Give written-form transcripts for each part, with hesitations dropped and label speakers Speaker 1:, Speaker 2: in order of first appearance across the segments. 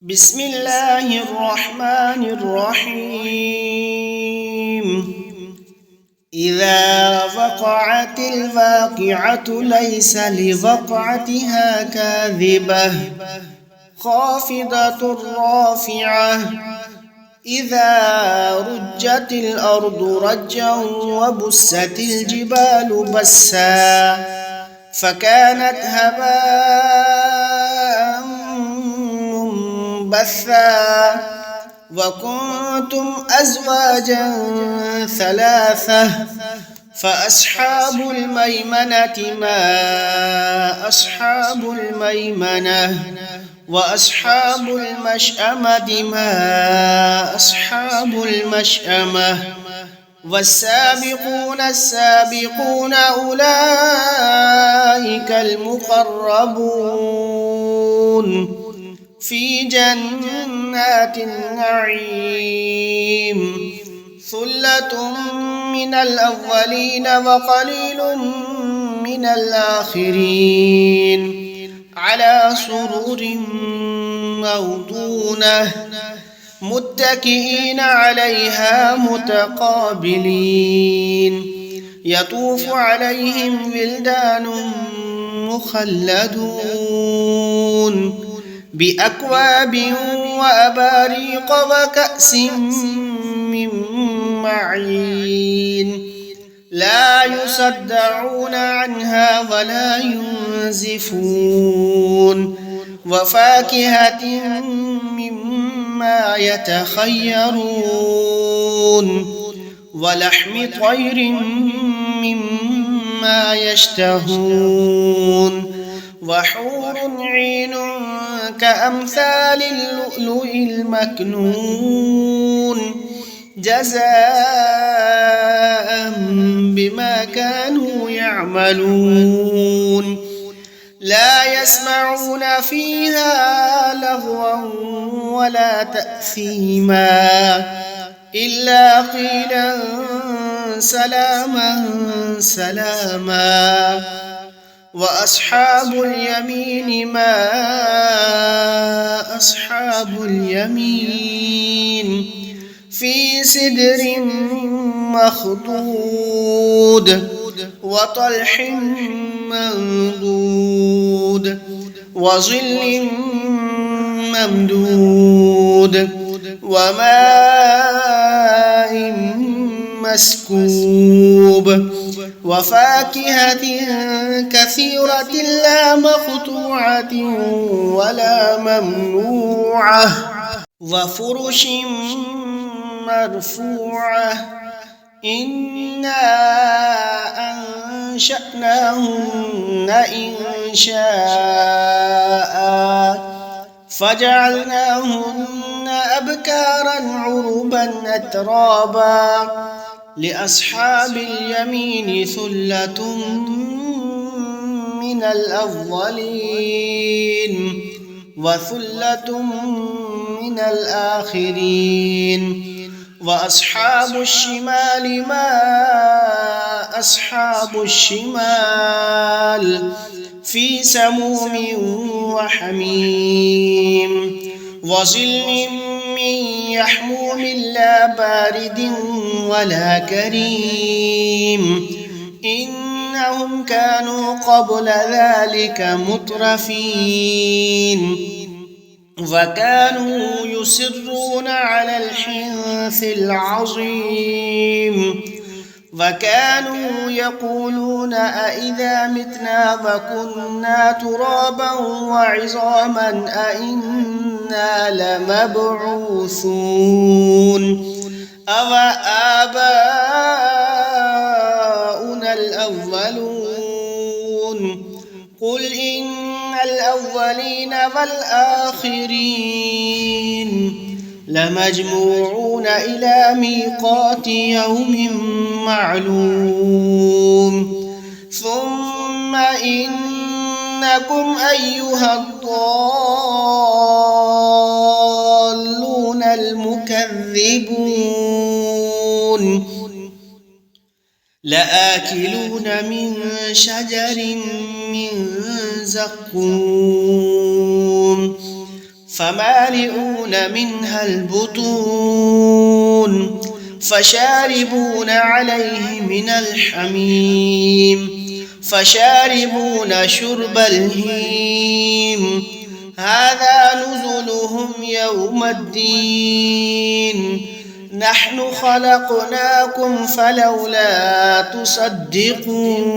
Speaker 1: بسم الله الرحمن الرحيم. إذا وقعت الواقعة ليس لوقعتها كاذبة خافضة رافعة. إذا رجت الأرض رجا وبست الجبال بسا فكانت هباء منبثا وكنتم أزواجا ثلاثة فأصحاب الميمنة ما أصحاب الميمنة وأصحاب المشأمة ما أصحاب المشأمة والسابقون السابقون أولئك المقربون في جنات النعيم ثلة من الأولين وقليل من الآخرين على سرر موضونة متكئين عليها متقابلين يطوف عليهم ولدان مخلدون بأكواب وأباريق وكأس من معين لا يصدعون عنها ولا ينزفون وفاكهة مما يتخيرون ولحم طير مما يشتهون وحور عين كأمثال اللؤلؤ المكنون جزاء بما كانوا يعملون لا يسمعون فيها لغوا ولا تأثيما إلا قيلا سلاما سلاما وأصحاب اليمين ما أصحاب اليمين في سدر مخضود وطلح منضود وظل ممدود وماء مسكوب وفاكهة كثيرة لا مقطوعة ولا ممنوعة وفرش مرفوعة إنا أنشأناهن إنشاء فجعلناهن أبكارا عربا أترابا لأصحاب اليمين ثلة من الأولين وثلة من الآخرين وأصحاب الشمال ما أصحاب الشمال في سموم وحميم وظل من يحموم لا بارد ولا كريم إنهم كانوا قبل ذلك مترفين وكانوا يصرون على الحنث العظيم وكانوا يقولون أئذا متنا وكنا ترابا وعظاما أئنا لمبعوثون أوآباؤنا الأولون قل إن الأولين والآخرين لمجموعون إلى ميقات يوم معلوم ثم إنكم أيها الضالون المكذبون لآكلون من شجر من زقوم فمالئون منها البطون فشاربون عليه من الحميم فشاربون شرب الهيم هذا نزلهم يوم الدين نحن خلقناكم فلولا تصدقون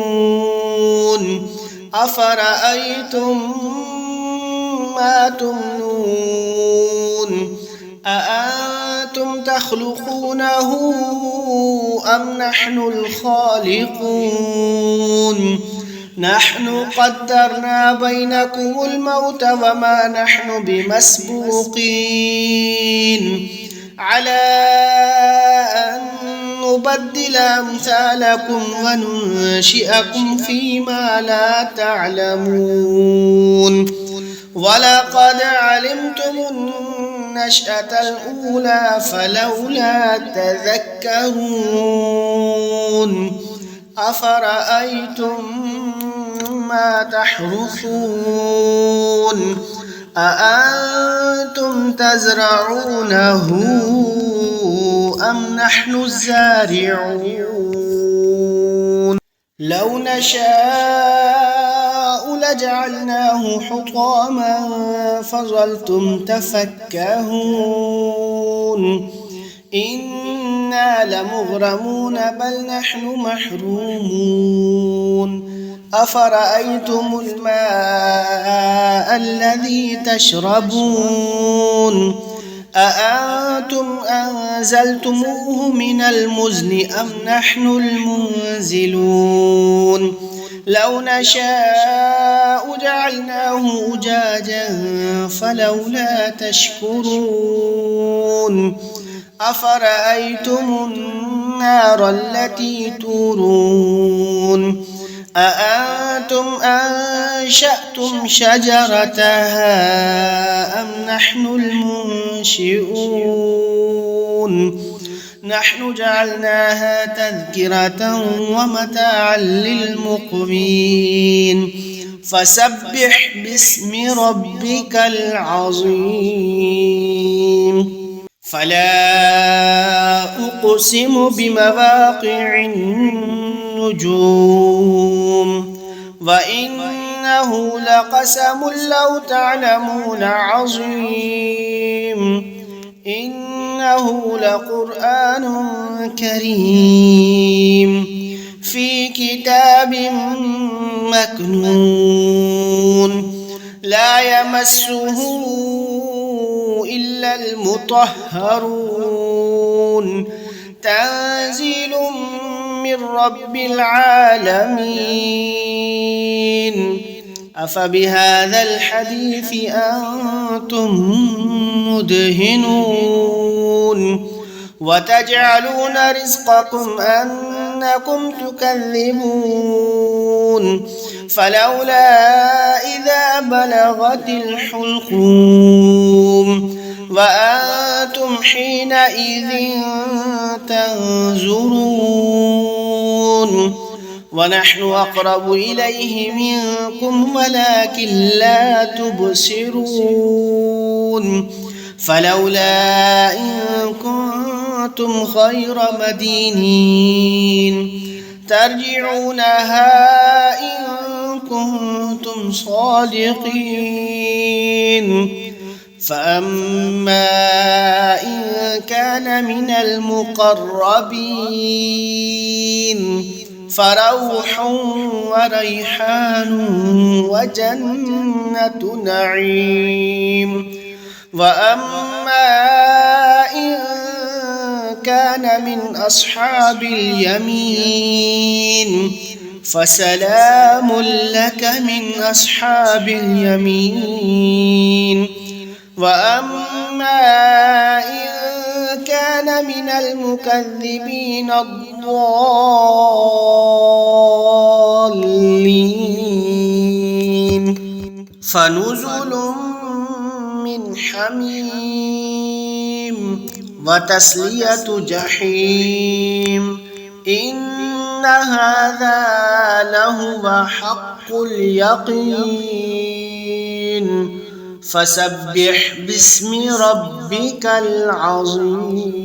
Speaker 1: أفرأيتم ما تمنون أأنتم تخلقونه أم نحن الخالقون نحن قدرنا بينكم الموت وما نحن بمسبوقين على أن نبدل أمثالكم وننشئكم فيما لا تعلمون ولقد علمتم النشأة الأولى فلولا تذكرون أفرأيتم ما تحرثون أأنتم تزرعونه أم نحن الزارعون لو نشاء لجعلناه حطاما فظلتم تفكهون إنا لمغرمون بل نحن محرومون أفرأيتم الماء الذي تشربون أأنتم أنزلتموه من المزن أم نحن المنزلون لو نشاء جعلناه أجاجا فلولا تشكرون أفرأيتم النار التي تورون أأنتم أنشأتم شجرتها أم نحن المنشئون نحن جعلناها تذكرة ومتاعا للمقوين فسبح باسم ربك العظيم فلا أقسم بمواقع النجوم وإنه لقسم لو تعلمون عظيم إنه لقرآن كريم في كتاب مكنون لا يمسه إلا المطهرون تنزيل من رب العالمين أفبهذا الحديث أنتم مدهنون وتجعلون رزقكم أنكم تكذبون فلولا إذا بلغت الحلقوم وأنتم حينئذ تنظرون ونحن أقرب إليه منكم ولكن لا تبصرون فلولا إن كنتم غير مدينين ترجعونها إن كنتم صادقين فأما إن كان من المقربين فروح وريحان وجنة نعيم وأما إن كان من أصحاب اليمين فسلام لك من أصحاب اليمين وأما إن كان من المكذبين الضالين فنزل من حميم وتسلية جحيم إن هذا لهو حق اليقين فسبح باسم ربك العظيم